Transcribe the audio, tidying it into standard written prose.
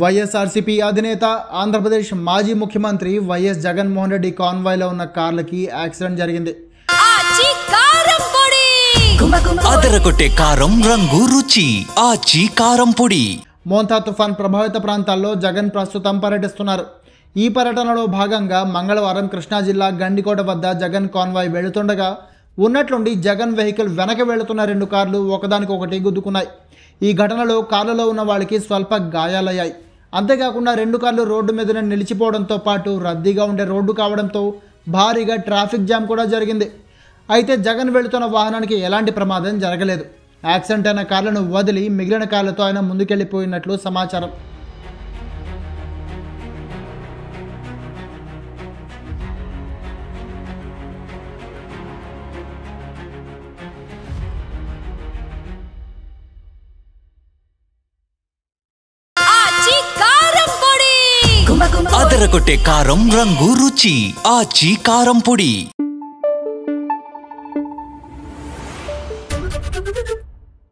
వైఎస్ఆర్సీపీ అధినేత ఆంధ్రప్రదేశ్ మాజీ ముఖ్యమంత్రి వైఎస్ జగన్మోహన్ రెడ్డి కాన్వాయ్లో ఉన్న కార్లకి యాక్సిడెంట్ జరిగింది. అదరగొట్టే కారం రంగు రుచి ఆచి కారం పొడి. మోంతా తుఫాన్ ప్రభావిత ప్రాంతాల్లో జగన్ ప్రస్తుతం పర్యటిస్తున్నారు. ఈ పర్యటనలో భాగంగా మంగళవారం కృష్ణా జిల్లా గండికోట వద్ద జగన్ కాన్వాయ్ వెళుతుండగా ఉన్నట్లుండి జగన్ వెహికల్ వెనక వెళుతున్న 2 కార్లు ఒకదానికొకటి గుద్దుకున్నాయి. ఈ ఘటనలో కార్లలో ఉన్న వాళ్ళకి స్వల్ప గాయాలయ్యాయి. అంతేకాకుండా 2 కార్లు రోడ్డు మీదనే నిలిచిపోవడంతో పాటు రద్దీగా ఉండే రోడ్డు కావడంతో భారీగా ట్రాఫిక్ జామ్ కూడా జరిగింది. అయితే జగన్ వెళుతున్న వాహనానికి ఎలాంటి ప్రమాదం జరగలేదు. యాక్సిడెంట్ అయిన కార్లను వదిలి మిగిలిన కార్లతో ఆయన ముందుకెళ్లిపోయినట్లు సమాచారం. అదరగొట్టే కారం రంగు రుచి ఆచి కారం పొడి.